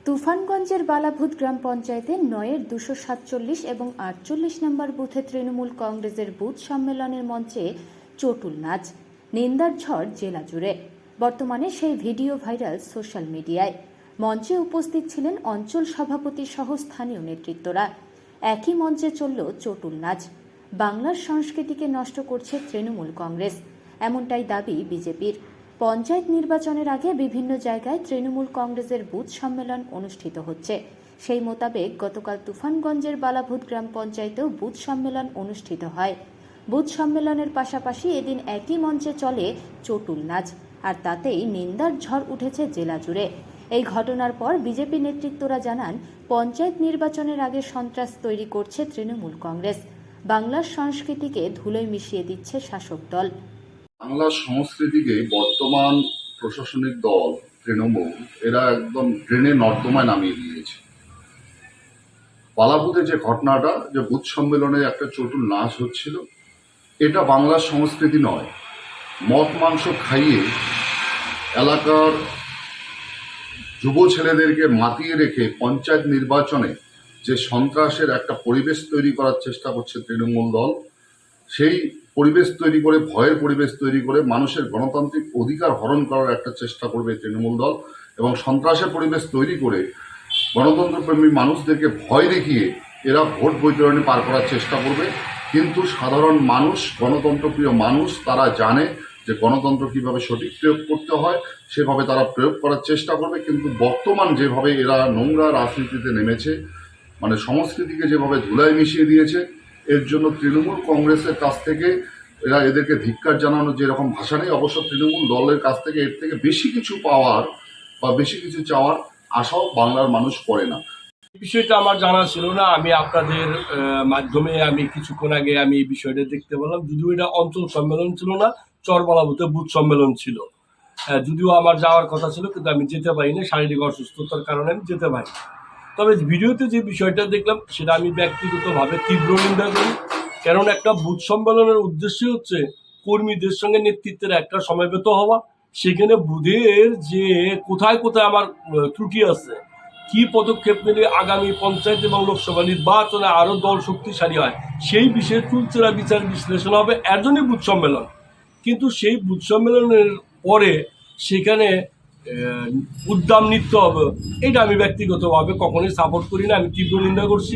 তুফানগঞ্জের বালাভূত গ্রাম পঞ্চায়েতের ৯-এর ২৪৭ এবং ৪৮ নম্বর বুথে তৃণমূল কংগ্রেসের বুথ সম্মেলনের মঞ্চে চটুল নাচ, নিন্দার ঝড় জেলা জুড়ে। বর্তমানে সেই ভিডিও ভাইরাল সোশ্যাল মিডিয়ায়। মঞ্চে উপস্থিত ছিলেন অঞ্চল সভাপতি সহ স্থানীয় নেতৃত্বরা। একই মঞ্চে চলল চটুল নাচ। বাংলার সংস্কৃতিকে নষ্ট করছে তৃণমূল কংগ্রেস, এমনটাই দাবি বিজেপির। পঞ্চায়েত নির্বাচনের আগে বিভিন্ন জায়গায় তৃণমূল কংগ্রেসের বুথ সম্মেলন অনুষ্ঠিত হচ্ছে। সেই মোতাবেক গতকাল তুফানগঞ্জের বালাভূত গ্রাম পঞ্চায়েতেও বুথ সম্মেলন অনুষ্ঠিত হয়। বুথ সম্মেলনের পাশাপাশি এদিন একই মঞ্চে চলে চটুল নাচ, আর তাতেই নিন্দার ঝড় উঠেছে জেলা জুড়ে। এই ঘটনার পর বিজেপি নেতৃত্বরা জানান, পঞ্চায়েত নির্বাচনের আগে সন্ত্রাস তৈরি করছে তৃণমূল কংগ্রেস। বাংলার সংস্কৃতিকে ধুলোয় মিশিয়ে দিচ্ছে শাসক দল। বাংলার সংস্কৃতিকে বর্তমান প্রশাসনিক দল তৃণমূল এরা একদম ড্রেনে নর্দমায় নামিয়ে দিয়েছে। বালাভূতে যে ঘটনাটা, যে বুথ সম্মেলনে একটা চটুল নাচ হচ্ছিল, এটা বাংলার সংস্কৃতি নয়। মদ মাংস খাইয়ে এলাকার যুব ছেলেদেরকে মাতিয়ে রেখে পঞ্চায়েত নির্বাচনে যে সন্ত্রাসের একটা পরিবেশ তৈরি করার চেষ্টা করছে তৃণমূল দল, সেই পরিবেশ তৈরি করে, ভয়ের পরিবেশ তৈরি করে মানুষের গণতান্ত্রিক অধিকার হরণ করার একটা চেষ্টা করবে তৃণমূল দল, এবং সন্ত্রাসের পরিবেশ তৈরি করে গণতন্ত্রপ্রেমী মানুষদেরকে ভয় দেখিয়ে এরা ভোট বৈতরণী পার করার চেষ্টা করবে। কিন্তু সাধারণ মানুষ, গণতন্ত্রপ্রিয় মানুষ, তারা জানে যে গণতন্ত্র কীভাবে সঠিক প্রয়োগ করতে হয়, সেভাবে তারা প্রয়োগ করার চেষ্টা করবে। কিন্তু বর্তমান যেভাবে এরা নোংরা রাজনীতিতে নেমেছে, মানে সংস্কৃতিকে যেভাবে ধুলায় মিশিয়ে দিয়েছে, এর জন্য তৃণমূল কংগ্রেসের কাছ থেকে এদেরকে ধিক্কার জানানো যেরকম ভাষা নেই, অবশ্য তৃণমূল দলের কাছ থেকে এর থেকে বেশি কিছু পাওয়ার বা বেশি কিছু চাওয়ার আশাও বাংলার মানুষ করে না। বিষয়টা আমার জানা ছিল না। আমি আপনাদের মাধ্যমে আমি কিছুক্ষণ আগে আমি এই বিষয়টা দেখতে পেলাম। যদিও এটা অঞ্চল সম্মেলন ছিল না, চরবালাভূতে বুথ সম্মেলন ছিল। যদিও আমার যাওয়ার কথা ছিল, কিন্তু আমি যেতে পারিনি, শারীরিক অসুস্থতার কারণে আমি যেতে পারি। তবে ভিডিওতে যে বিষয়টা দেখলাম সেটা আমি ব্যক্তিগতভাবে তীব্র নিন্দা করি। কারণ একটা বুথ সম্মেলনের উদ্দেশ্য হচ্ছে কর্মীদের সঙ্গে নেতৃত্বের একটা সমবেত হওয়া। সেখানে বুথের যে কোথায় কোথায় আমার ত্রুটি আছে, কি পদক্ষেপ নিলে আগামী পঞ্চায়েত এবং লোকসভা নির্বাচনে আরো দল শক্তিশালী হয়, সেই বিষয়ে চুলচেরা বিচার বিশ্লেষণ হবে, এর জন্যই বুথ সম্মেলন। কিন্তু সেই বুথ সম্মেলনের পরে সেখানে উদ্দাম নৃত্য হবে, এটা আমি ব্যক্তিগতভাবে কখনোই সাপোর্ট করি না, আমি তীব্র নিন্দা করছি।